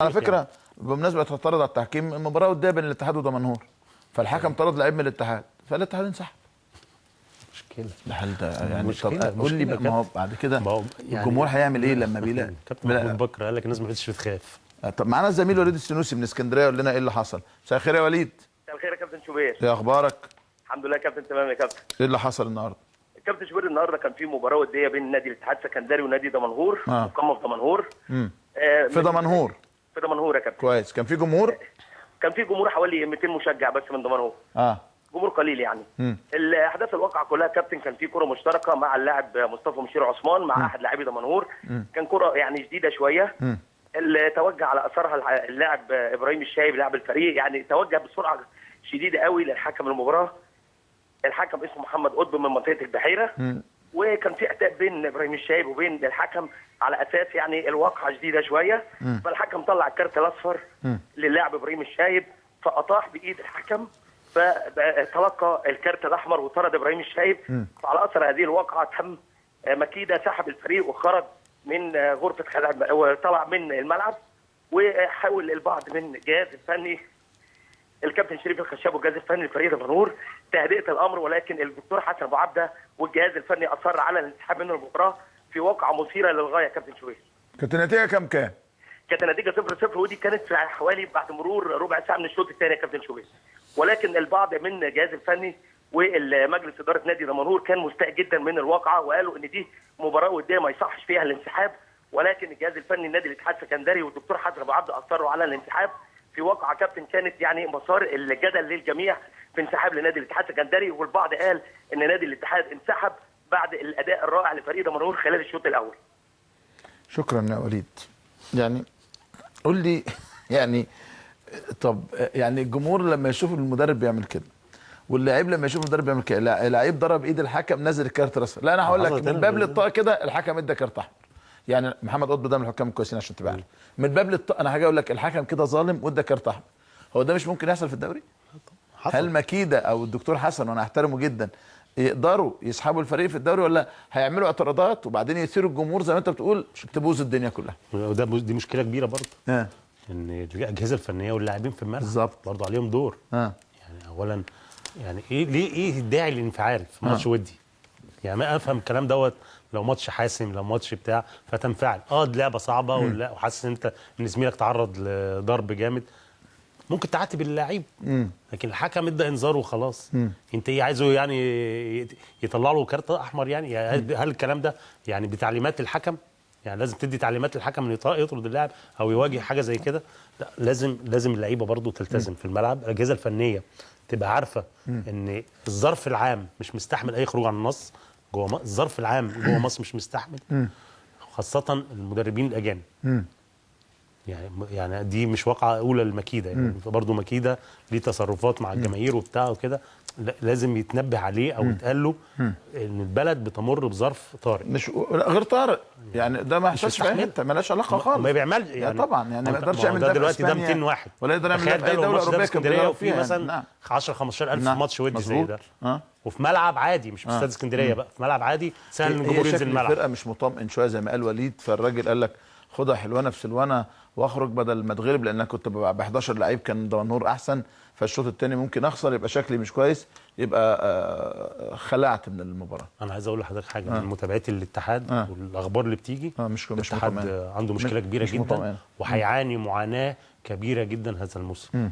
على فكره بمناسبه اعتراض على التحكيم، المباراه قدام بين الاتحاد ودمنهور، فالحكم طرد لعيب من الاتحاد فالاتحاد انسحب. مشكله ده هل ده يعني مشكلة طب قول لي ما هو بعد كده يعني الجمهور هيعمل ايه لما بيلاقي كابتن محمود بكر قال لك الناس ما بقتش بتخاف. طب معانا الزميل وليد السنوسي من اسكندريه يقول لنا ايه اللي حصل. مساء الخير يا وليد. مساء الخير يا كابتن شوبير. ايه اخبارك؟ الحمد لله يا كابتن، تمام يا كابتن. ايه اللي حصل النهارده؟ كابتن شوبير، النهارده كان في مباراه وديه بين نادي الاتحاد السكندري ونادي دمنهور، مقامه في دمنهور. في دمنهور. في دمنهور يا كابتن. كويس. كان في جمهور؟ كان في جمهور حوالي 200 مشجع بس من دمنهور. جمهور قليل يعني. الاحداث الواقعه كلها كابتن، كان في كره مشتركه مع اللاعب مصطفى مشير عثمان مع احد لاعبي دمنهور. كان كره يعني شديده شويه. اللي توجه على اثرها اللاعب ابراهيم الشايب لاعب الفريق، يعني توجه بسرعه شديده قوي للحكم المباراه. الحكم اسمه محمد قطب من منطقه البحيره. وكان في عتاب بين ابراهيم الشايب وبين الحكم على اساس يعني الواقعه شديده شويه. فالحكم طلع الكارت الاصفر للاعب ابراهيم الشايب، فاطاح بايد الحكم، فتلقى الكارت الاحمر وطرد ابراهيم الشايب. فعلى اثر هذه الواقعه تم مكيده سحب الفريق وخرج من غرفه خلع وطلع من الملعب. وحاول البعض من الجهاز الفني الكابتن شريف الخشاب والجهاز الفني لفريق دمنهور تهدئه الامر، ولكن الدكتور حسن ابو عبده والجهاز الفني اصر على الانسحاب من المباراه في واقعه مثيره للغايه يا كابتن شويش. كانت النتيجه كام؟ كانت النتيجه 0-0، ودي كانت في حوالي بعد مرور ربع ساعه من الشوط الثاني يا كابتن شويش. ولكن البعض من الجهاز الفني والمجلس اداره نادي دمنهور كان مستاء جدا من الواقعه، وقالوا ان دي مباراه وديه ما يصحش فيها الانسحاب. ولكن الجهاز الفني النادي الاتحاد السكندري والدكتور حسن ابو عبده اصروا على الانسحاب في واقعه كابتن كانت يعني مسار الجدل للجميع في انسحاب لنادي الاتحاد السكندري. والبعض قال ان نادي الاتحاد انسحب بعد الاداء الرائع لفريق دمنهور خلال الشوط الاول. شكرا يا وليد. يعني قول لي يعني طب يعني الجمهور لما يشوف المدرب بيعمل كده واللاعب لما يشوف المدرب بيعمل كده، اللعيب ضرب ايد الحكم نزل الكارت الاصفر، لا انا هقول لك من باب للطاقه كده الحكم ادى كارت احمر. يعني محمد قطب ده من الحكام الكويسين عشان تبقى عارف. من باب للطاقه انا هاجي اقول لك الحكم كده ظالم وادى كارت احمر. هو ده مش ممكن يحصل في الدوري؟ هل مكيده او الدكتور حسن وانا احترمه جدا يقدروا يسحبوا الفريق في الدوري، ولا هيعملوا اعتراضات وبعدين يثيروا الجمهور زي ما انت بتقول تبوظ الدنيا كلها؟ دي مشكله كبيره برضه. ان الاجهزه الفنيه واللاعبين في الملعب بالظبط برضه عليهم دور. يعني اولا يعني ايه الداعي للانفعال في ماتش ودي؟ يعني ما افهم الكلام دوت لو ماتش حاسم، لو ماتش بتاع فتنفعل. دي لعبه صعبه وحاسس ان زميلك تعرض لضرب جامد، ممكن تعاتب اللاعب. لكن الحكم ادى انذار وخلاص. انت ايه عايزه يعني يطلع له كارت احمر؟ يعني هل الكلام ده يعني بتعليمات الحكم؟ يعني لازم تدي تعليمات للحكم ان يطرد اللاعب او يواجه حاجه زي كده؟ لا، لازم اللعيبه برضو تلتزم في الملعب. الاجهزه الفنيه تبقى عارفه ان الظرف العام مش مستحمل اي خروج عن النص جوه الظرف العام جوه مصر مش مستحمل، خاصه المدربين الاجانب. يعني دي مش واقعه اولى لمكيده، يعني برضو مكيده ليه تصرفات مع الجماهير وبتاع وكده، لازم يتنبه عليه او يتقال له ان البلد بتمر بظرف طارئ. مش غير طارئ، يعني ده ما يحصلش في اي حته، مالهاش علاقه خالص. ما بيعملش يعني طبعا يعني ما يقدرش يعمل ده دلوقتي. ده 200 واحد ولا يقدر يعمل ده في اي دوله اوروبيه اسكندريه وفي مثلا 10 15000 في ماتش ودي زي ده. وفي ملعب عادي، مش في استاد اسكندريه بقى، في ملعب عادي سهل ان الجمهور ينزل الملعب. الفرقه مش مطمئن شويه زي ما قال وليد، فالراجل قال لك خدها حلوانه في سلوانه واخرج بدل ما اتغلب، لان انا كنت ب 11 لعيب كان دمنهور احسن، فالشوط الثاني ممكن اخسر يبقى شكلي مش كويس، يبقى خلعت من المباراه. انا عايز اقول لحضرتك حاجه من متابعتي للاتحاد والاخبار اللي بتيجي. مش الاتحاد عنده مشكله كبيره جدا وهيعاني معاناه كبيره جدا هذا الموسم.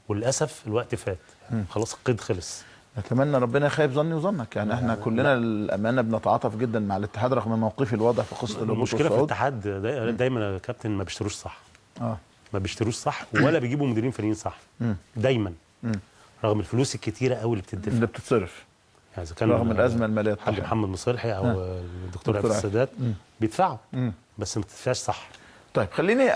وللاسف الوقت فات، يعني خلاص القيد خلص. اتمنى ربنا يخيب ظني وظنك. يعني احنا كلنا الامانه بنتعاطف جدا مع الاتحاد رغم موقفي الواضح في قصه الهبوط والصعود. المشكله في الاتحاد دايما يا كابتن ما بيشتروش صح. ما بيشتروش صح ولا بيجيبوا مديرين فنيين صح. دايما رغم الفلوس الكتيره قوي اللي بتتصرف، يعني اذا كان رغم الازمه الماليه الحاج محمد مصلحي او الدكتور عبد السادات بيدفعوا، بس ما بتدفعش صح. طيب خليني